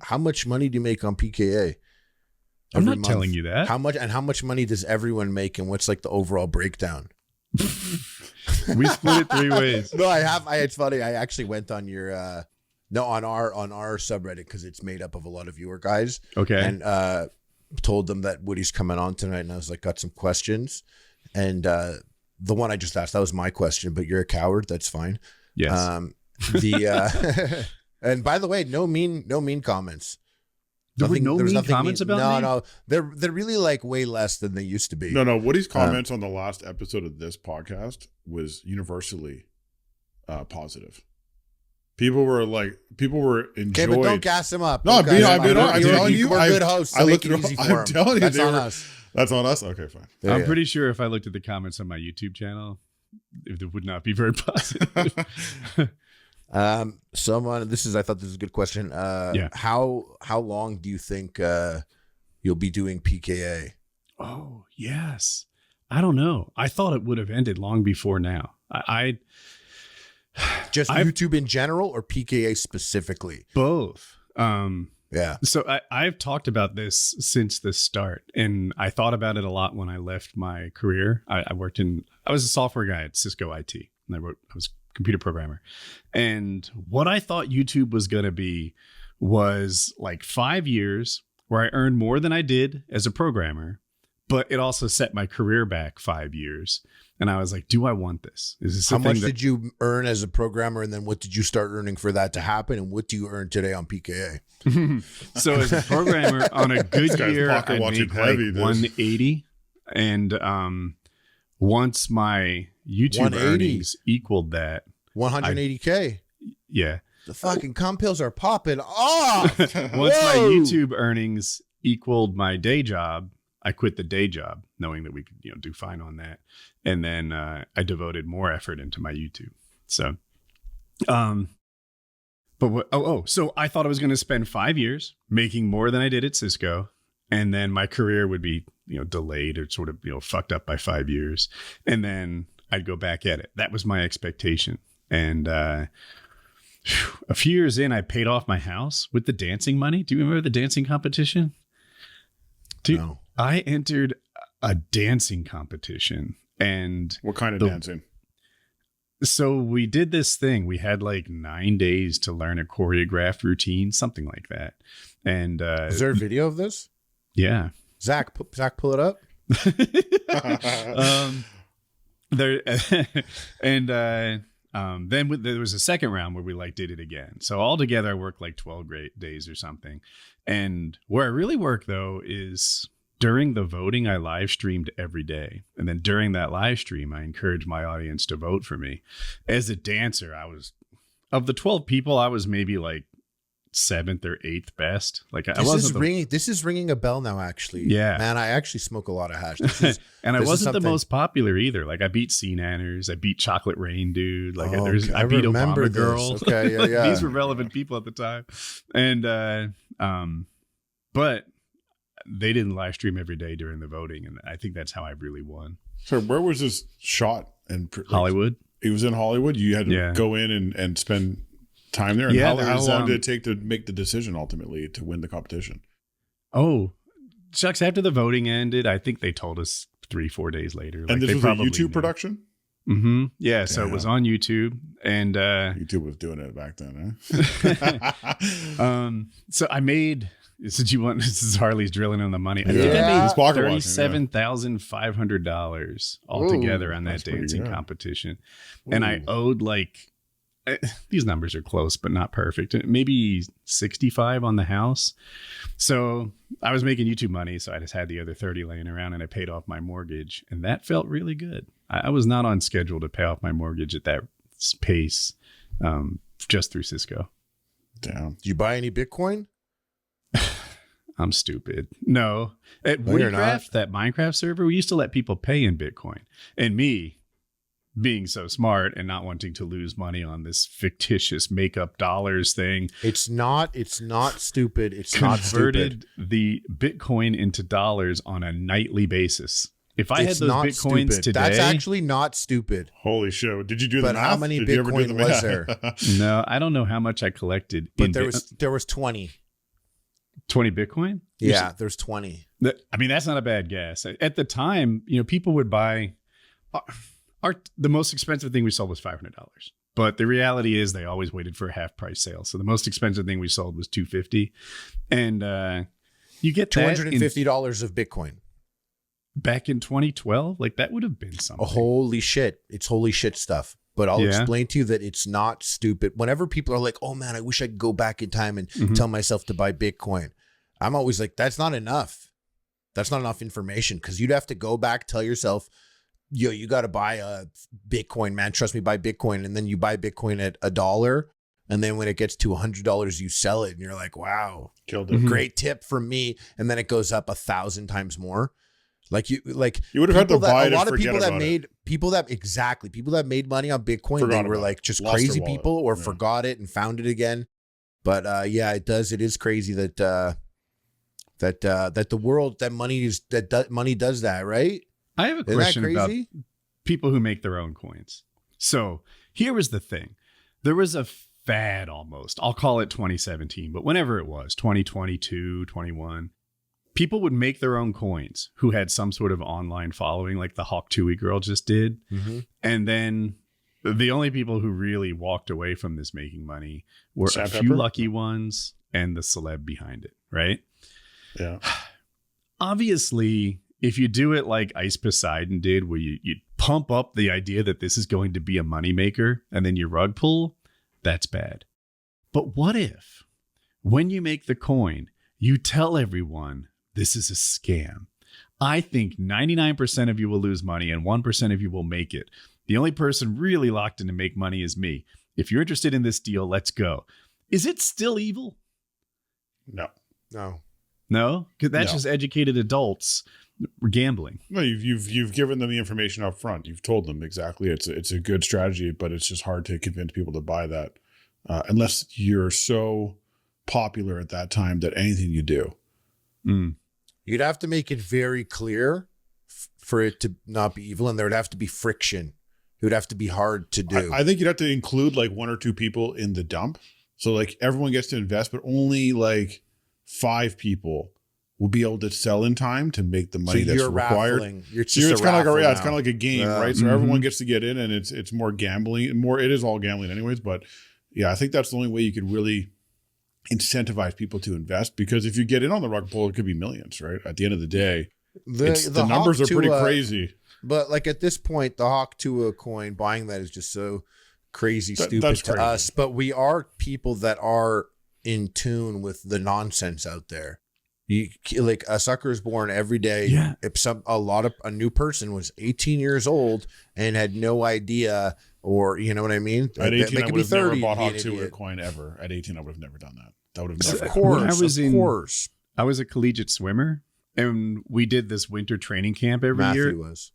how much money do you make on PKA? I'm not telling you that. How much money does everyone make, and what's like the overall breakdown? We split it 3 ways. No, it's funny. I actually went on your on our subreddit because it's made up of a lot of viewer guys. Okay. And told them that Woody's coming on tonight, and I was like, got some questions, and the one I just asked, that was my question, but you're a coward. That's fine. Yes. And by the way, no mean comments. There were no mean comments about me? No, they're really like way less than they used to be. No. Woody's comments on the last episode of this podcast was universally positive. People were enjoying. Okay, but don't gas him up. No, I'm telling you, we're good hosts. So make it easy for I'm him. telling you, That's on us. That's on us. Okay, fine. I'm pretty sure if I looked at the comments on my YouTube channel, it would not be very positive. I thought this is a good question. Yeah. How long do you think you'll be doing PKA? Oh, yes. I don't know. I thought it would have ended long before now. YouTube in general or PKA specifically? Both. Yeah. So I've talked about this since the start, and I thought about it a lot when I left my career. I was a software guy at Cisco IT, and I was a computer programmer. And what I thought YouTube was going to be was like 5 years where I earned more than I did as a programmer, but it also set my career back 5 years. And I was like, do I want this? Is this how much did you earn as a programmer? And then what did you start earning for that to happen? And what do you earn today on PKA? So as a programmer on a good year, I make like 180. And once my YouTube earnings equaled that, 180K. Yeah. The fucking cum pills are popping off. Once my YouTube earnings equaled my day job, I quit the day job knowing that we could, do fine on that. And then I devoted more effort into my YouTube. So, so I thought I was going to spend 5 years making more than I did at Cisco. And then my career would be, delayed or sort of, fucked up by 5 years. And then I'd go back at it. That was my expectation. And a few years in, I paid off my house with the dancing money. Do you remember the dancing competition? Dude, no. I entered a dancing competition. And what kind of dancing? So we did this thing. We had like 9 days to learn a choreographed routine, something like that. And is there a video of this? Yeah. Zach, pull it up. Then there was a second round where we did it again. So altogether I worked like 12 days or something. And where I really work though is during the voting, I live streamed every day. And then during that live stream, I encouraged my audience to vote for me. As a dancer, of the 12 people, I was maybe like 7th or 8th best. This is ringing a bell now, actually. Yeah. Man, I actually smoke a lot of hash. And I wasn't the most popular either. I beat C Nanners, I beat Chocolate Rain Dude. I beat Obama Girl. Okay, yeah. These were relevant people at the time. And but they didn't live stream every day during the voting, and I think that's how I really won. So where was this shot? Hollywood. It was in Hollywood. You had to go in and spend time there. And how long did it take to make the decision ultimately to win the competition? Oh, shucks! After the voting ended, I think they told us 3-4 days later. And this was a YouTube production. Mm-hmm. Yeah, so it was on YouTube, and YouTube was doing it back then. Huh? So I made. Since this is Harley's drilling on the money. I think I made $37,500 altogether on that dancing competition. Ooh. And I owed these numbers are close, but not perfect. Maybe 65 on the house. So I was making YouTube money. So I just had the other 30 laying around, and I paid off my mortgage, and that felt really good. I was not on schedule to pay off my mortgage at that pace, just through Cisco. Damn. Did you buy any Bitcoin? I'm stupid. No. At Woodcraft, that Minecraft server, we used to let people pay in Bitcoin. And me, being so smart and not wanting to lose money on this fictitious make-up dollars thing. It's not stupid. It's converted the Bitcoin into dollars on a nightly basis. If I had those Bitcoins today. That's actually not stupid. Holy shit. Did you do the math? But how many Bitcoin was there? No, I don't know how much I collected. But there was 20. 20 Bitcoin? Yeah, there's 20. I mean, that's not a bad guess. At the time, people would buy the most expensive thing we sold was $500. But the reality is they always waited for a half price sale. So the most expensive thing we sold was $250. And you get $250 of Bitcoin. Back in 2012, like that would have been something. Oh, holy shit. It's holy shit stuff. But I'll explain to you that it's not stupid. Whenever people are like, oh man, I wish I could go back in time and tell myself to buy Bitcoin. I'm always like, that's not enough. That's not enough information, because you'd have to go back, tell yourself, yo, you got to buy a Bitcoin, man. Trust me, buy Bitcoin. And then you buy Bitcoin at $1. And then when it gets to $100, you sell it. And you're like, wow, Killed it. great tip from me. And then it goes up 1,000 times more. You would have had to buy it. A lot of people that made money on Bitcoin, they were like just crazy people or forgot it and found it again. But it does. It is crazy that the world, money does that, right? I have a question about people who make their own coins. So here was the thing. There was a fad almost. I'll call it 2017, but whenever it was, 2022, 21, people would make their own coins who had some sort of online following, like the Hawk Tuohy girl just did. Mm-hmm. And then the only people who really walked away from this making money were a few lucky ones and the celeb behind it, right? Yeah. Obviously, if you do it like Ice Poseidon did, where you pump up the idea that this is going to be a moneymaker and then you rug pull, that's bad. But what if, when you make the coin, you tell everyone this is a scam? I think 99% of you will lose money and 1% of you will make it. The only person really locked in to make money is me. If you're interested in this deal, let's go. Is it still evil? No. No? Because that's just educated adults gambling. No, you've given them the information up front. You've told them exactly. It's a good strategy, but it's just hard to convince people to buy that unless you're so popular at that time that anything you do. You'd have to make it very clear for it to not be evil, and there would have to be friction. It would have to be hard to do. I think you'd have to include like 1 or 2 people in the dump. So like everyone gets to invest, but only like 5 people will be able to sell in time to make the money that's required. It's kind of like a game, right? So everyone gets to get in, and it's more gambling. It is all gambling anyways. But yeah, I think that's the only way you could really incentivize people to invest, because if you get in on the rug pull, it could be millions, right? At the end of the day, the numbers are pretty crazy. But like at this point, the Hawk Tuohy coin, buying that is just so crazy stupid to crazy. Us. But we are people that are in tune with the nonsense out there. Like a sucker is born every day. Yeah. If a new person was 18 years old and had no idea, or you know what I mean? At 18, I would have never bought Hawk Tuohy coin ever. At 18, I would have never done that. That would have never. Of course. I was a collegiate swimmer, and we did this winter training camp every year. Matthew was.